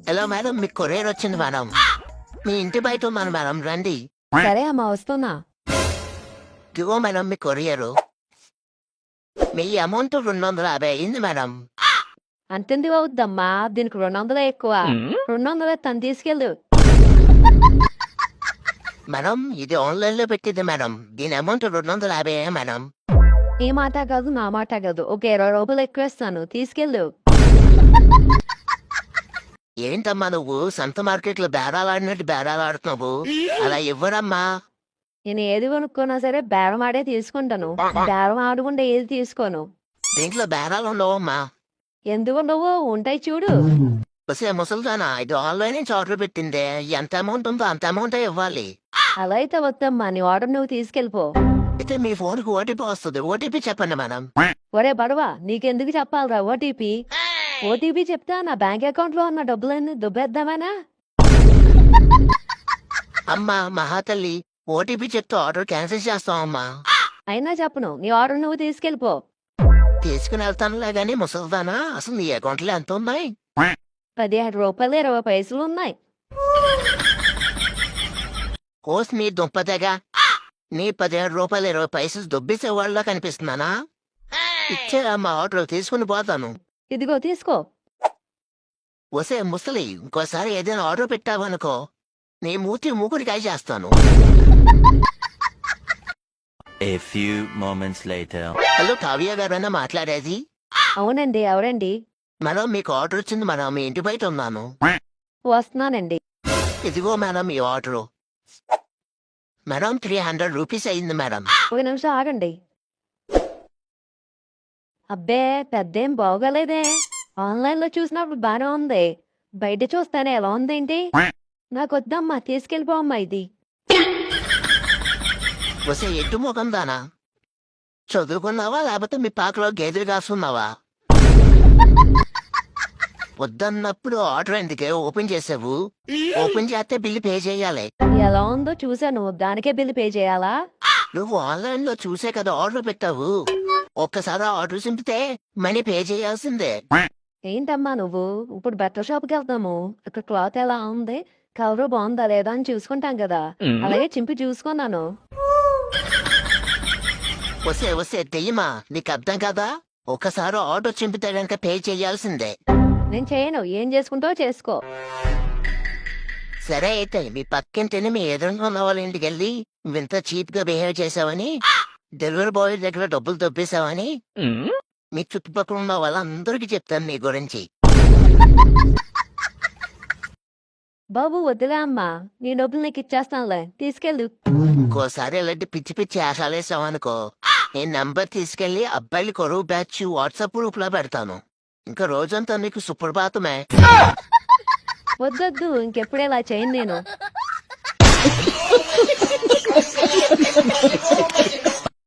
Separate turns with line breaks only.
Hello madam, మీకు courier వచ్చింది madam. మీ ఇంటి బయట ఉన్నాను మేడం, రండి.
సరే అమ్మా వస్తున్నా.
ఇదిగో మేడం మీ కొరియరు. మీ అమౌంట్ 250 అయింది మేడం.
అంతెందుకు అవుద్దమ్మా, దీనికి 200 ఎక్కువ. 200 తను తీసుకెళ్ళు.
మేడం ఇది ఆన్లైన్ లో పెట్టింది మేడం. దీని అమౌంట్ 250 మేడం.
ఏ మాట కాదు నా మాట కాదు, ఒక 20 రూపాయలు ఎక్కువ ఇస్తాను, తీసుకెళ్ళు.
ఏంటమ్మా నువ్వు సంత మార్కెట్ లో బేరాలాడినట్టు బేరాలాడుతున్నావు? అలా ఇవ్వరమ్మా.
నేను ఏది కొనుక్కున్నా సరే బేరం ఆడే తీసుకుంటాను. బేరం ఆడకుండా ఏది తీసుకోను.
దీంట్లో బేరాలు ఉండవమ్మా.
ఎందుకు నువ్వు ఉంటాయి చూడు.
వస్తే ముసలిదానా, ఇది ఆన్లైన్ నుంచి ఆర్డర్ పెట్టిందే. ఎంత అమౌంట్ ఉందో అంత అమౌంటే ఇవ్వాలి.
అలా అయితే వద్దమ్మా, నీ ఆర్డర్ నువ్వు తీసుకెళ్ళిపో.
అయితే మీ ఫోన్ కు ఓటీపీ వస్తుంది, ఓటీపీ చెప్పండి మేడం.
ఒరే బడవా, నీకెందుకు చెప్పాలరా ఓటీపీ? ఓటీపీ చెప్తా నా బ్యాంక్ అకౌంట్ లో ఉన్న డబ్బులన్నీ దుబ్బేద్దామనా?
అమ్మా మహాతల్లి, ఓటీపీ చెప్తే ఆర్డర్ క్యాన్సిల్ చేస్తామమ్మా.
అయినా చెప్పను, నీ ఆర్డర్ నువ్వు తీసుకెళ్ళిపో.
తీసుకుని వెళ్తానులే గానీ ముసలిదానా, అసలు నీ అకౌంట్ లో ఎంత ఉన్నాయి?
17 రూపాయలు 20 పైసలు ఉన్నాయి.
కోస్ మీ దుంపదగా, నీ 17 రూపాయలు 20 పైసలు దొబ్బేసే వాళ్ళ కనిపిస్తున్నానా? ఇచ్చే అమ్మా, ఆర్డర్ తీసుకుని పోతాను.
ఇదిగో తీసుకో.
వసే ముసలి, ఇంకోసారి ఏదైనా ఆర్డర్ పెట్టావనుకో, నీ మూతి మూకుడికాయ చేస్తాను.
A few moments later.
Hello Kavya గారైనా మాట్లాడేది?
అవునండి, ఎవరండి?
మేడం మీకు ఆర్డర్ వచ్చింది మేడం, మీ ఇంటి బయట ఉన్నాను.
వస్తున్నానండి.
ఇదిగో మేడం మీ ఆర్డరు. మేడం 300 రూపీస్ అయింది మేడం.
ఒక నిమిషం ఆగండి. అబ్బే పెద్దేం బాగోలేదే. ఆన్లైన్ లో చూసినప్పుడు బానే ఉంది, బయట చూస్తానే ఎలా ఉందేంటి? నాకొద్దమ్మా, తీసుకెళ్ళిపోమ్మా ఇది.
వసే ఎడ్డు ముఖం దానా, చదువుకున్నావా లేకపోతే మీ పాకలో గేదెలు కాస్తున్నావా? వద్దన్నప్పుడు ఆర్డర్ ఎందుకే ఓపెన్ చేసావు? ఓపెన్ చేస్తే బిల్లు పే చేయాలి.
ఎలా ఉందో చూసాను, దానికే బిల్లు పే చేయాలా?
నువ్వు ఆన్లైన్ లో చూసే కదా ఆర్డర్ పెట్టావు. ఒక్కసారి ఆర్డర్ చింపితే మనీ పే చేయాల్సిందే.
ఏంటమ్మా నువ్వు, ఇప్పుడు బట్టల షాప్కి వెళ్తాము, ఇక్కడ క్లాత్ ఎలా ఉంది, కలర్ బాగుందా లేదా అని చూసుకుంటాం కదా, అలాగే చింపి చూసుకున్నాను.
వసే వసే దెయ్యమా, నీకు అర్థం కదా? ఒకసారి ఆర్డర్ చింపితే గనక పే చేయాల్సిందే.
నేను చేయను, ఏం చేసుకుంటావో చేసుకో.
సరే అయితే మీ పక్కింటిని మీ ఎదురుగా ఉన్న వాళ్ళ ఇంటికి వెళ్ళి ఇంత చీప్ గా బిహేవ్ చేసావని, డెలివరీ బాయ్ దగ్గర డబ్బులు దొబ్బేశావని మీ చుట్టుపక్కల ఉన్న వాళ్ళందరికీ చెప్తాను నీ గురించి.
బాబు వద్దులే అమ్మా, నీ డబ్బులు నీకు ఇచ్చేస్తానులే, తీసుకెళ్ళు.
ఇంకోసారి ఇలాంటి పిచ్చి పిచ్చి ఆశాలేసావనుకో, నేను నంబర్ తీసుకెళ్లి అబ్బాయిల కొరువు బ్యాచ్ వాట్సాప్ గ్రూప్ లో పెడతాను. ఇంకా రోజంతా నీకు సుప్రభాతమే.
వద్దొద్దు, ఇంకెప్పుడు ఇలా చేయను నేను.